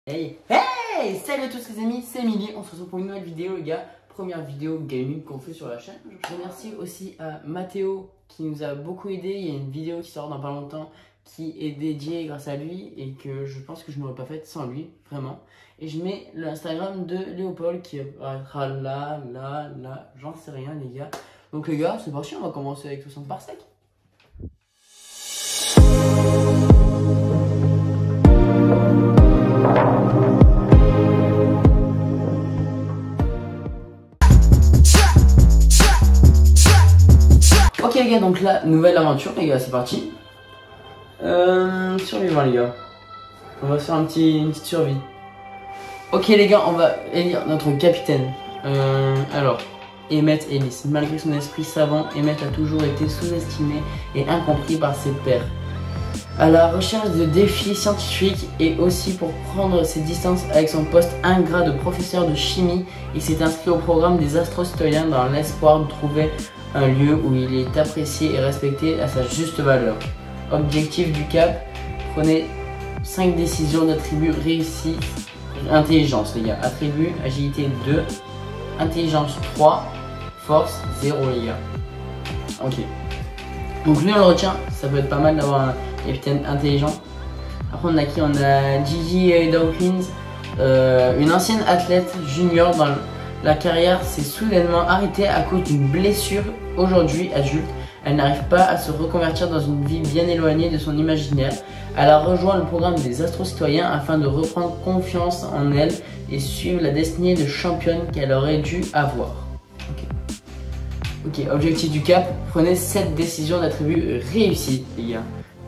Hey, hey! Salut à tous les amis, c'est Emily, on se retrouve pour une nouvelle vidéo les gars. Première vidéo gaming qu'on fait sur la chaîne. Je remercie aussi à Mathéo qui nous a beaucoup aidé. Il y a une vidéo qui sort dans pas longtemps qui est dédiée grâce à lui et que je pense que je n'aurais pas faite sans lui, vraiment. Et je mets l'Instagram de Léopold qui apparaîtra là, j'en sais rien les gars. Donc les gars, c'est parti, on va commencer avec 60 par sec. Ok les gars, donc là, nouvelle aventure les gars, c'est parti. Survivant les gars. On va faire une petite survie. Ok les gars, on va élire notre capitaine. Alors, Emmett Ellis. Malgré son esprit savant, Emmett a toujours été sous-estimé et incompris par ses pairs. À la recherche de défis scientifiques et aussi pour prendre ses distances avec son poste ingrat de professeur de chimie, il s'est inscrit au programme des Astro-Citoyens dans l'espoir de trouver un lieu où il est apprécié et respecté à sa juste valeur. Objectif du cap, prenez 5 décisions d'attributs réussis. Intelligence les gars, attribut, agilité 2, intelligence 3, force 0 les gars. Ok. Donc lui on le retient, ça peut être pas mal d'avoir un capitaine intelligent. Après on a qui? On a Gigi Dawkins, une ancienne athlète junior dans la carrière s'est soudainement arrêtée à cause d'une blessure. Aujourd'hui adulte, elle n'arrive pas à se reconvertir dans une vie bien éloignée de son imaginaire. Elle a rejoint le programme des Astro-Citoyens afin de reprendre confiance en elle et suivre la destinée de championne qu'elle aurait dû avoir. Ok, objectif du cap, prenez 7 décisions d'attributs réussies les gars.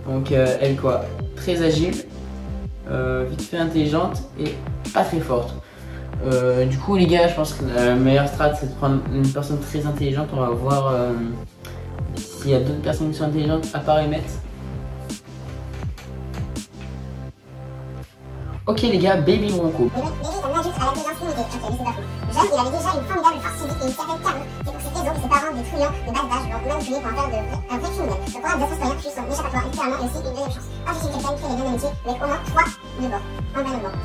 Donc elle quoi? Très agile, vite fait intelligente et pas très forte. Du coup les gars, je pense que la meilleure strat c'est de prendre une personne très intelligente. On va voir s'il y a d'autres personnes qui sont intelligentes à part Emmett. Ok les gars, Baby Bronco. Baby est un adulte à l'intelligence limitée. Ok, lui c'est pas fou. Jeune, il avait déjà une formidable force physique et une certaine carrure. C'est pour cette raison que ses parents, des truands de bas âge, l'ont manipulé pour en faire un vrai criminel. Le programme des Astro-Citoyens fut son échappatoire, littéralement, et aussi une deuxième chance. Objectif du capitaine, créer des liens d'amitié avec au moins 3 de bord. En bas de bord.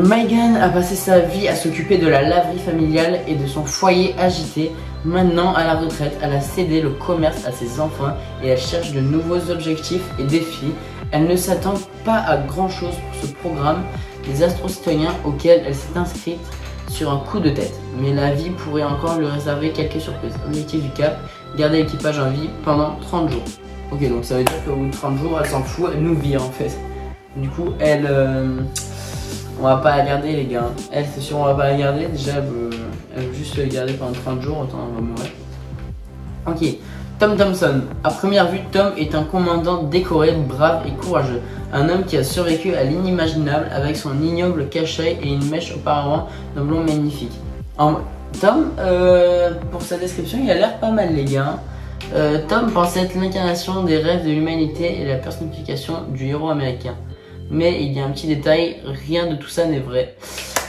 Megan a passé sa vie à s'occuper de la laverie familiale et de son foyer agité. Maintenant, à la retraite, elle a cédé le commerce à ses enfants et elle cherche de nouveaux objectifs et défis. Elle ne s'attend pas à grand chose pour ce programme des Astro-Citoyens auquel elle s'est inscrite sur un coup de tête. Mais la vie pourrait encore lui réserver quelques surprises. Objectif du cap, garder l'équipage en vie pendant 30 jours. Ok, donc ça veut dire qu'au bout de 30 jours, elle s'en fout, elle nous vire en fait. Du coup, elle, on va pas la garder les gars. Elle, c'est sûr, on va pas la garder. Déjà, elle veut juste la garder pendant 30 jours, autant on va mourir. Ok, Tom Thompson. À première vue, Tom est un commandant décoré, brave et courageux. Un homme qui a survécu à l'inimaginable avec son ignoble cachet et une mèche auparavant d'un blond magnifique. Tom, pour sa description, il a l'air pas mal les gars. Tom pense être l'incarnation des rêves de l'humanité et la personnification du héros américain. Mais il y a un petit détail, rien de tout ça n'est vrai.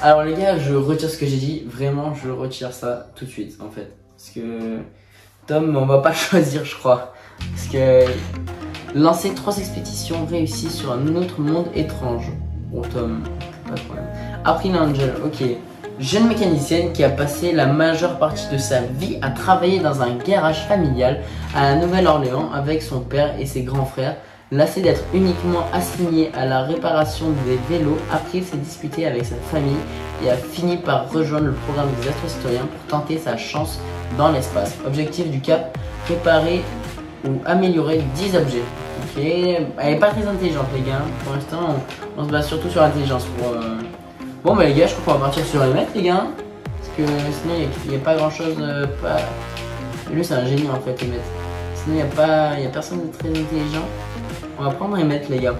Alors les gars, je retire ce que j'ai dit, vraiment je retire ça tout de suite en fait. Parce que Tom, on va pas le choisir je crois. Parce que lancer 3 expéditions réussies sur un autre monde étrange. Bon Tom, pas de problème. April Angel, ok. Jeune mécanicienne qui a passé la majeure partie de sa vie à travailler dans un garage familial à la Nouvelle-Orléans avec son père et ses grands frères. Lassée d'être uniquement assignée à la réparation des vélos, April s'est disputée avec sa famille et a fini par rejoindre le programme des Astro-Citoyens pour tenter sa chance dans l'espace. Objectif du cap, préparer ou améliorer 10 objets. Ok, elle est pas très intelligente les gars, pour l'instant on se base surtout sur l'intelligence pour... Bon bah les gars, je crois qu'on va partir sur Emmett les gars, parce que sinon il n'y a pas grand chose, pas... Lui c'est un génie en fait Emmett. Sinon il n'y a personne de très intelligent. On va prendre Emmett les gars.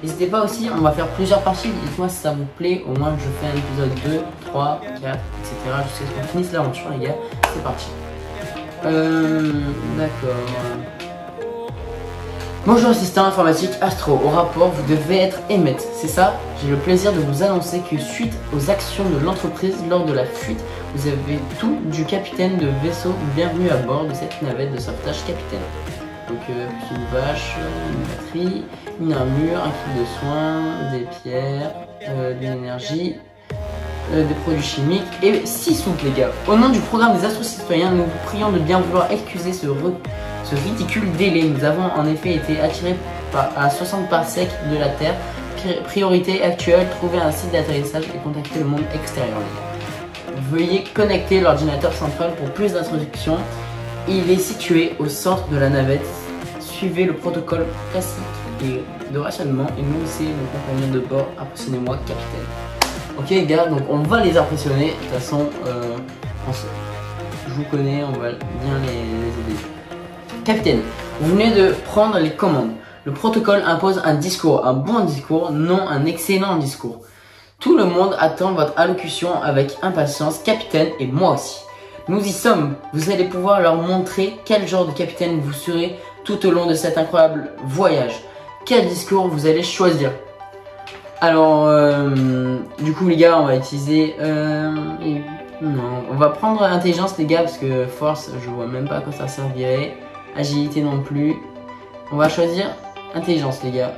N'hésitez pas aussi, on va faire plusieurs parties, dites-moi si ça vous plaît, au moins je fais un épisode 2, 3, 4, etc. jusqu'à ce qu'on finisse l'aventure les gars, c'est parti. D'accord. Bonjour assistant informatique Astro, au rapport vous devez être Emmett, c'est ça? J'ai le plaisir de vous annoncer que suite aux actions de l'entreprise lors de la fuite, vous avez tout du capitaine de vaisseau. Bienvenue à bord de cette navette de sauvetage capitaine. Donc une vache, une batterie, une armure, un kit de soins, des pierres, de l'énergie, des produits chimiques et 6 soupes les gars. Au nom du programme des Astro-Citoyens, nous vous prions de bien vouloir excuser ce ridicule délai. Nous avons en effet été attirés à 60 parsecs de la Terre. Priorité actuelle, trouver un site d'atterrissage et contacter le monde extérieur les gars. Veuillez connecter l'ordinateur central pour plus d'introductions. Il est situé au centre de la navette. Suivez le protocole classique et de rationnement et nous c'est nos compagnons de bord. Impressionnez-moi, capitaine. Ok les gars, donc on va les impressionner. De toute façon, je vous connais, on va bien les aider. Capitaine, vous venez de prendre les commandes. Le protocole impose un discours, un bon discours, non un excellent discours. Tout le monde attend votre allocution avec impatience, capitaine, et moi aussi. Nous y sommes. Vous allez pouvoir leur montrer quel genre de capitaine vous serez tout au long de cet incroyable voyage. Quel discours vous allez choisir? Alors, du coup les gars, on va utiliser... non, on va prendre intelligence les gars, parce que force, je vois même pas à quoi ça servirait. Agilité non plus. On va choisir intelligence les gars.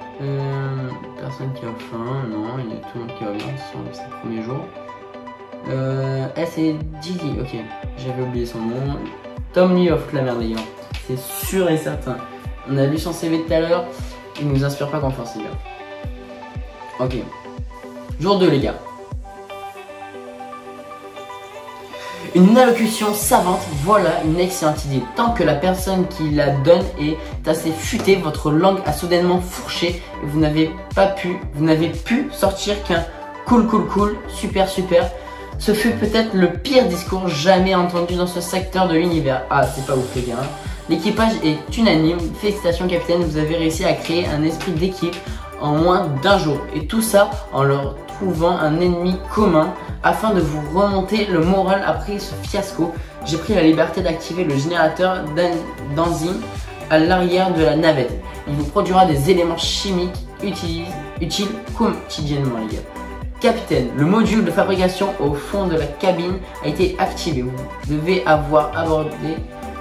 Personne qui a faim, non, il y a tout le monde qui va bien, c'est le premier jour. C'est Gigi, ok, j'avais oublié son nom. Tom Lee of la merde les gars, c'est sûr et certain. On a lu son CV tout à l'heure, il nous inspire pas confiance les gars. Ok, jour 2 les gars. Une allocution savante, voilà une excellente idée. Tant que la personne qui la donne est assez futée, votre langue a soudainement fourché et vous n'avez pu sortir qu'un cool, super. Ce fut peut-être le pire discours jamais entendu dans ce secteur de l'univers. Ah, c'est pas ouf les gars. L'équipage est unanime. Félicitations capitaine, vous avez réussi à créer un esprit d'équipe en moins d'un jour. Et tout ça en leur trouvant un ennemi commun. Afin de vous remonter le moral après ce fiasco, j'ai pris la liberté d'activer le générateur d'enzymes à l'arrière de la navette. Il vous produira des éléments chimiques utiles quotidiennement les gars. Capitaine, le module de fabrication au fond de la cabine a été activé. Vous devez avoir abordé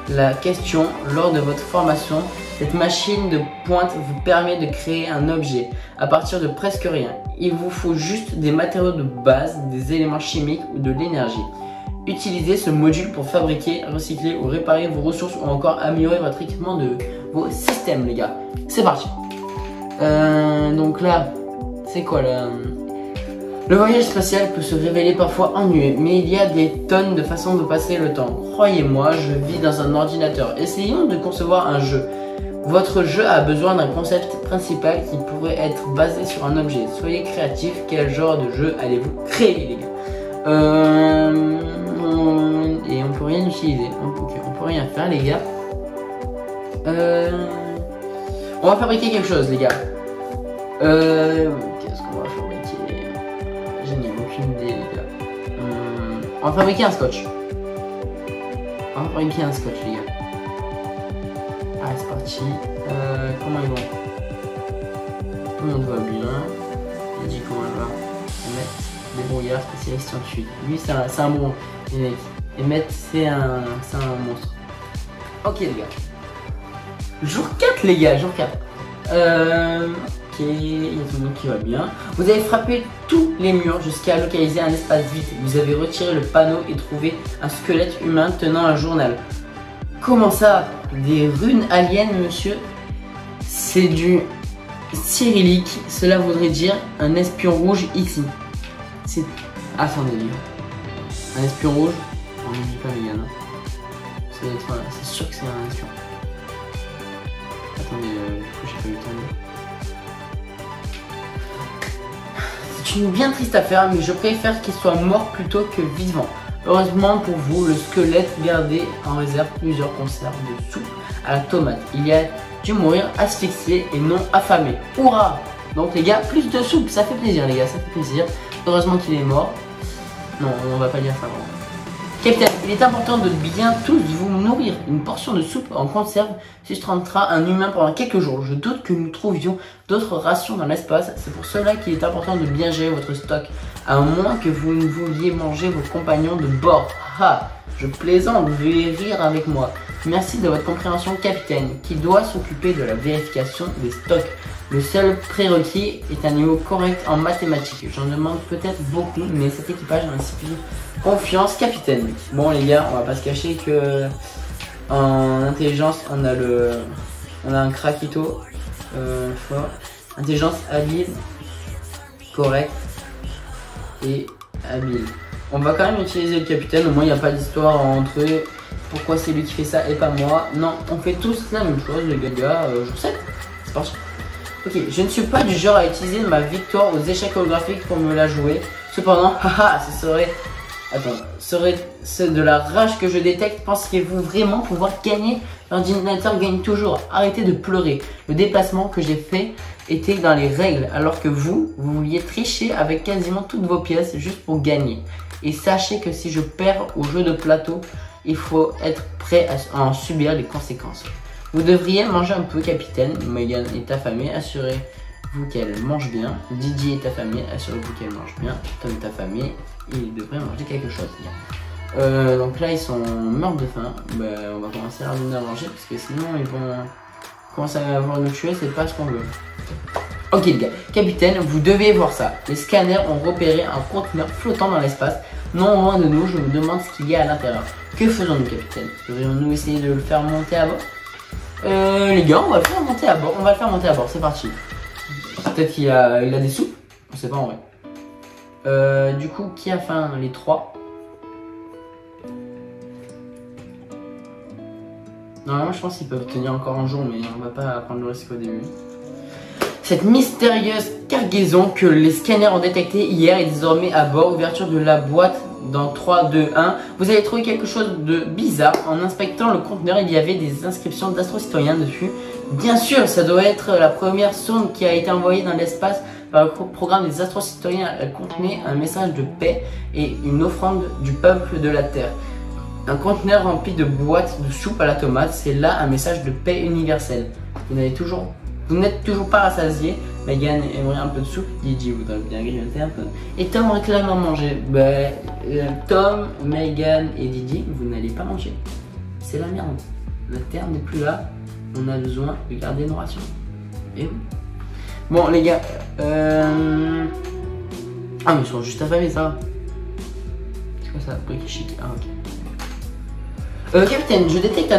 la question lors de votre formation. Cette machine de pointe vous permet de créer un objet à partir de presque rien. Il vous faut juste des matériaux de base, des éléments chimiques ou de l'énergie. Utilisez ce module pour fabriquer, recycler ou réparer vos ressources ou encore améliorer votre équipement de vos systèmes les gars. C'est parti. Donc là, c'est quoi là? Le voyage spatial peut se révéler parfois ennuyeux, mais il y a des tonnes de façons de passer le temps. Croyez-moi, je vis dans un ordinateur. Essayons de concevoir un jeu. Votre jeu a besoin d'un concept principal qui pourrait être basé sur un objet. Soyez créatif, quel genre de jeu allez-vous créer les gars? Et on peut rien utiliser, on peut rien faire les gars. On va fabriquer quelque chose les gars. Qu'est-ce qu'on va fabriquer? Je n'ai aucune idée les gars. On va fabriquer un scotch. On va fabriquer un scotch les gars. Ah c'est parti. Comment ils vont? Tout le monde va bien. Il dit comment elle va. Emmett, débrouillard, spécialiste scientifique. Lui c'est un bon les mecs. Emmett c'est un monstre. Ok les gars. Jour 4 les gars, jour 4. Ok, il y a tout le monde qui va bien. Vous avez frappé tous les murs jusqu'à localiser un espace vide. Vous avez retiré le panneau et trouvé un squelette humain tenant un journal. Comment ça? Des runes aliens, monsieur? C'est du cyrillique. Cela voudrait dire un espion rouge ici. C'est... Attendez, les gars. Un espion rouge? On ne dit pas les gars, non? C'est sûr que c'est un espion. Attendez, du coup j'ai pas eu le temps de... C'est une bien triste affaire, mais je préfère qu'il soit mort plutôt que vivant. Heureusement pour vous, le squelette gardait en réserve plusieurs conserves de soupe à la tomate. Il a dû mourir asphyxié et non affamé. Hurrah! Donc les gars, plus de soupe, ça fait plaisir les gars, ça fait plaisir. Heureusement qu'il est mort. Non, on va pas dire ça vraiment. Capitaine, il est important de bien tous vous nourrir. Une portion de soupe en conserve sustentera un humain pendant quelques jours. Je doute que nous trouvions d'autres rations dans l'espace. C'est pour cela qu'il est important de bien gérer votre stock. À moins que vous ne vouliez manger vos compagnons de bord. Ah, je plaisante, veuillez rire avec moi. Merci de votre compréhension, capitaine, qui doit s'occuper de la vérification des stocks. Le seul prérequis est un niveau correct en mathématiques. J'en demande peut-être beaucoup, mais cet équipage m'inspire confiance, capitaine. Bon les gars, on va pas se cacher que en intelligence, on a un craquito fort. Intelligence habile, correct et habile. On va quand même utiliser le capitaine, au moins il n'y a pas d'histoire entre eux. Pourquoi c'est lui qui fait ça et pas moi? Non, on fait tous la même chose les gars, jour 7, c'est parti. Ok, je ne suis pas du genre à utiliser ma victoire aux échecs holographiques pour me la jouer. Cependant, haha, c'est de la rage que je détecte. Pensez-vous vraiment pouvoir gagner? L'ordinateur gagne toujours. Arrêtez de pleurer. Le déplacement que j'ai fait était dans les règles, alors que vous vouliez tricher avec quasiment toutes vos pièces juste pour gagner. Et sachez que si je perds au jeu de plateau, il faut être prêt à en subir les conséquences. Vous devriez manger un peu, capitaine. Megan est affamée, assurez-vous qu'elle mange bien. Didier est affamé, assurez-vous qu'elle mange bien. Tom est affamé, il devrait manger quelque chose. Donc là, ils sont morts de faim. On va commencer à leur donner à manger parce que sinon, ils vont commencer à vouloir nous tuer, c'est pas ce qu'on veut. Ok les gars, capitaine, vous devez voir ça. Les scanners ont repéré un conteneur flottant dans l'espace. Non loin de nous, je me demande ce qu'il y a à l'intérieur. Que faisons-nous, capitaine? Devrions-nous essayer de le faire monter à bord? Les gars, on va le faire monter à bord. On va le faire monter à bord, c'est parti. Peut-être qu'il a des soupes. On sait pas en vrai. Du coup, qui a faim? Les trois. Normalement, je pense qu'ils peuvent tenir encore un jour, mais on va pas prendre le risque au début. Cette mystérieuse cargaison que les scanners ont détectée hier est désormais à bord. Ouverture de la boîte dans 3, 2, 1. Vous allez trouver quelque chose de bizarre. En inspectant le conteneur, il y avait des inscriptions d'Astro-Citoyens dessus. Bien sûr, ça doit être la première sonde qui a été envoyée dans l'espace par le programme des Astro-Citoyens. Elle contenait un message de paix et une offrande du peuple de la Terre. Un conteneur rempli de boîtes de soupe à la tomate, c'est là un message de paix universelle. Vous n'êtes toujours pas rassasié. Megan aimerait un peu de soupe. Didier voudrait bien grignoter un peu. Et Tom réclame à manger. Tom, Megan et Didier, vous n'allez pas manger. C'est la merde. La terre n'est plus là. On a besoin de garder nos rations. Et oui. Bon les gars. Ah mais ils sont juste affamés, ça va. C'est quoi ça? Brick chic. Ah ok. Capitaine, je détecte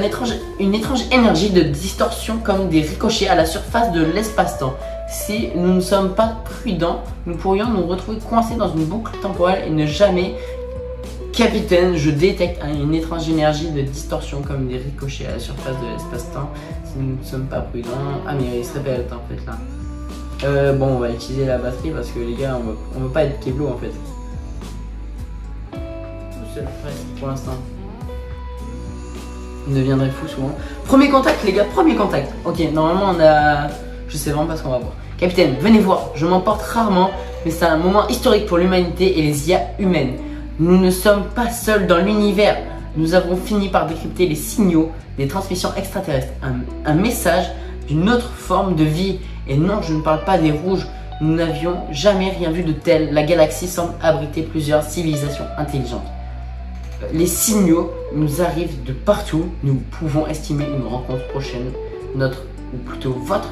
une étrange énergie de distorsion comme des ricochets à la surface de l'espace-temps. Si nous ne sommes pas prudents, nous pourrions nous retrouver coincés dans une boucle temporelle et ne jamais... Capitaine, je détecte une étrange énergie de distorsion comme des ricochets à la surface de l'espace-temps. Si nous ne sommes pas prudents... Ah mais il se répète en fait là. Bon, on va utiliser la batterie parce que les gars, on veut pas être Keblo en fait. C'est le fait pour l'instant. Il deviendrait fou souvent. Premier contact les gars, premier contact. Ok, normalement on a... Je sais vraiment pas ce qu'on va voir. Capitaine, venez voir, je m'emporte rarement, mais c'est un moment historique pour l'humanité et les IA humaines. Nous ne sommes pas seuls dans l'univers. Nous avons fini par décrypter les signaux des transmissions extraterrestres. Un message d'une autre forme de vie. Et non, je ne parle pas des rouges. Nous n'avions jamais rien vu de tel. La galaxie semble abriter plusieurs civilisations intelligentes. Les signaux nous arrivent de partout. Nous pouvons estimer une rencontre prochaine. Notre, ou plutôt votre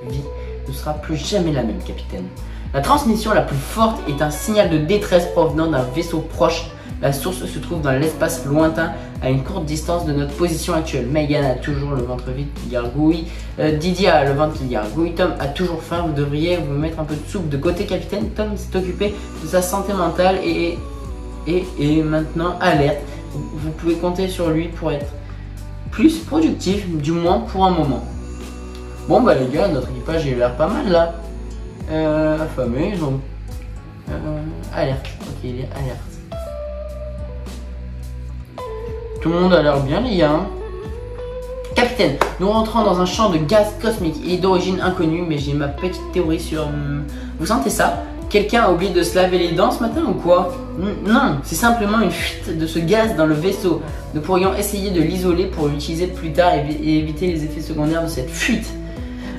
vie ne sera plus jamais la même, capitaine. La transmission la plus forte est un signal de détresse provenant d'un vaisseau proche. La source se trouve dans l'espace lointain, à une courte distance de notre position actuelle. Megan a toujours le ventre vide qui gargouille. Didier a le ventre qui gargouille. Tom a toujours faim. Vous devriez vous mettre un peu de soupe de côté, capitaine. Tom s'est occupé de sa santé mentale et maintenant alerte. Vous pouvez compter sur lui pour être plus productif, du moins pour un moment. Bon bah les gars, notre équipage il a l'air pas mal là. Affamé, donc alerte. Ok, il est alerte. Tout le monde a l'air bien les gars. Hein. Capitaine, nous rentrons dans un champ de gaz cosmique. Il est d'origine inconnue, mais j'ai ma petite théorie sur... Vous sentez ça? Quelqu'un a oublié de se laver les dents ce matin ou quoi? Non, c'est simplement une fuite de ce gaz dans le vaisseau. Nous pourrions essayer de l'isoler pour l'utiliser plus tard et éviter les effets secondaires de cette fuite.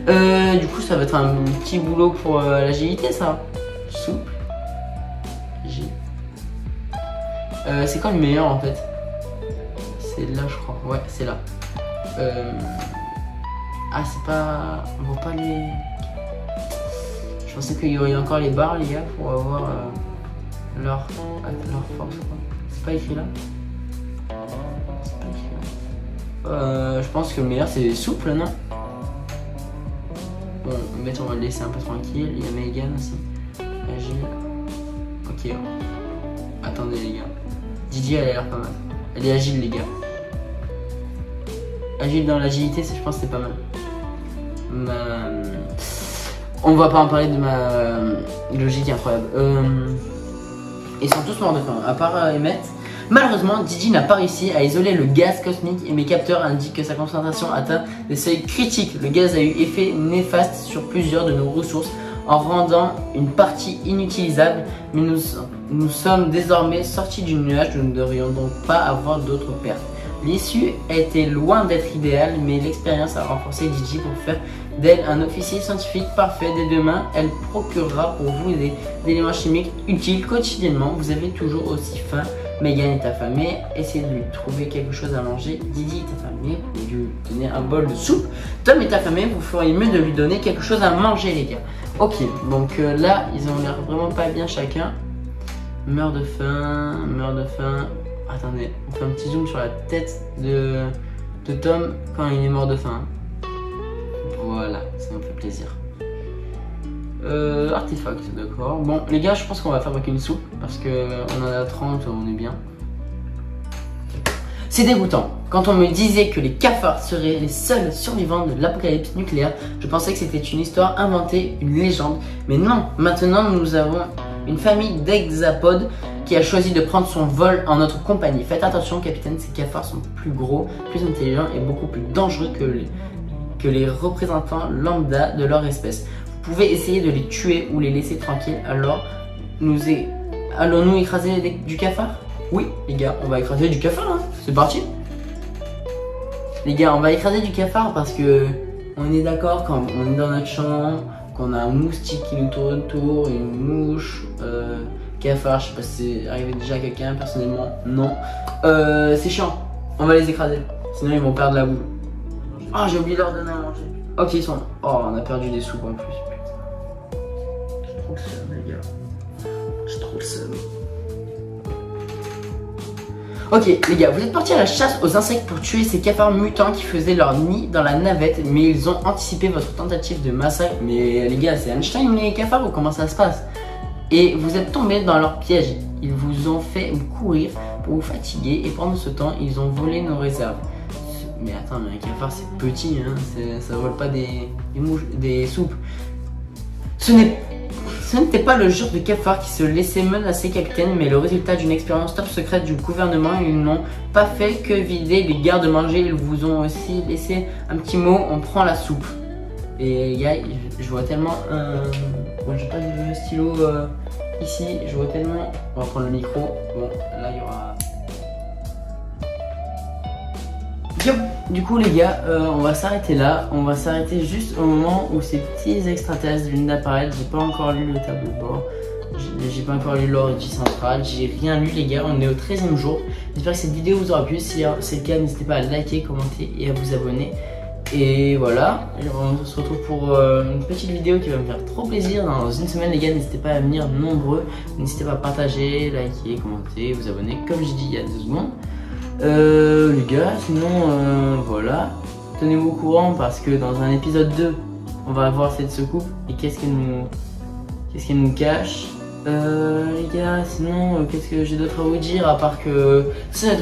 Du coup, ça va être un petit boulot pour l'agilité, ça. Souple. C'est quoi le meilleur en fait? C'est là je crois, ouais c'est là. Ah c'est pas... On voit pas les... Je pensais qu'il y aurait encore les barres les gars pour avoir leur force. C'est pas écrit là? C'est pas écrit là. Je pense que le meilleur c'est souple, non? Bon, on va le laisser un peu tranquille. Il y a Megan aussi. Agile. Ok. Attendez les gars. Didi elle a l'air pas mal. Elle est agile les gars. Agile dans l'agilité, je pense que c'est pas mal. On va pas en parler de ma logique incroyable. Ils sont tous morts de faim, à part Emmett. Malheureusement, Didi n'a pas réussi à isoler le gaz cosmique et mes capteurs indiquent que sa concentration atteint des seuils critiques. Le gaz a eu effet néfaste sur plusieurs de nos ressources en rendant une partie inutilisable, mais nous sommes désormais sortis du nuage, nous ne devrions donc pas avoir d'autres pertes. L'issue était loin d'être idéale, mais l'expérience a renforcé Didi pour faire d'elle un officier scientifique parfait. Dès demain, elle procurera pour vous des éléments chimiques utiles quotidiennement. Vous avez toujours aussi faim. Megan est affamée, essayez de lui trouver quelque chose à manger. Didi est affamée, vous pouvez lui donner un bol de soupe. Tom est affamé, vous feriez mieux de lui donner quelque chose à manger les gars. Ok, donc là, ils ont l'air vraiment pas bien chacun. Meurt de faim, meurt de faim. Attendez, on fait un petit zoom sur la tête de Tom quand il est mort de faim. Voilà, ça me fait plaisir. Artefact, d'accord. Bon, les gars, je pense qu'on va fabriquer une soupe parce qu'on en a 30, on est bien. C'est dégoûtant. Quand on me disait que les cafards seraient les seuls survivants de l'apocalypse nucléaire, je pensais que c'était une histoire inventée, une légende. Mais non, maintenant nous avons une famille d'hexapodes qui a choisi de prendre son vol en notre compagnie. Faites attention, capitaine, ces cafards sont plus gros, plus intelligents et beaucoup plus dangereux que les représentants lambda de leur espèce. Vous pouvez essayer de les tuer ou les laisser tranquilles. Alors, allons-nous écraser du cafard? Oui, les gars, on va écraser du cafard, hein. C'est parti. Les gars, on va écraser du cafard parce que on est d'accord quand on est dans notre champ, qu'on a un moustique qui nous tourne autour, une mouche, cafard, je sais pas si c'est arrivé déjà à quelqu'un, personnellement, non. C'est chiant, on va les écraser, sinon ils vont perdre la boule. Ah, j'ai oublié de leur donner à manger. Ok, ils sont là. Oh, on a perdu des soupes en plus, putain. J'ai trop le seum, les gars. J'ai trop le seum. Ok les gars, vous êtes partis à la chasse aux insectes pour tuer ces cafards mutants qui faisaient leur nid dans la navette, mais ils ont anticipé votre tentative de massacre. Mais les gars, c'est Einstein les cafards ou comment ça se passe? Et vous êtes tombés dans leur piège. Ils vous ont fait courir pour vous fatiguer et pendant ce temps, ils ont volé nos réserves. Mais attends, mais un cafard c'est petit, hein, ça vole pas des soupes. Ce n'était pas le genre de cafard qui se laissait menacer, capitaine, mais le résultat d'une expérience top secrète du gouvernement. Ils n'ont pas fait que vider les gardes-manger, ils vous ont aussi laissé un petit mot, on prend la soupe. Et les gars, je vois tellement bon, j'ai pas de stylo ici, je vois tellement... On va prendre le micro, bon, là il y aura... Du coup les gars, on va s'arrêter là. On va s'arrêter juste au moment où ces petits extraterrestres viennent d'apparaître. J'ai pas encore lu le tableau de bord. J'ai pas encore lu l'origine centrale. J'ai rien lu les gars, on est au 13e jour. J'espère que cette vidéo vous aura plu. Si c'est le cas, n'hésitez pas à liker, commenter et à vous abonner. Et voilà, on se retrouve pour une petite vidéo qui va me faire trop plaisir dans une semaine les gars. N'hésitez pas à venir nombreux. N'hésitez pas à partager, liker, commenter, vous abonner comme j'ai dit il y a 2 secondes. Les gars, sinon voilà, tenez-vous au courant parce que dans un épisode 2 on va voir cette secoupe et qu'est-ce qu'elle nous cache. Les gars, sinon qu'est-ce que j'ai d'autre à vous dire à part que cette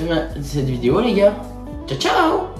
vidéo les gars. Ciao ciao.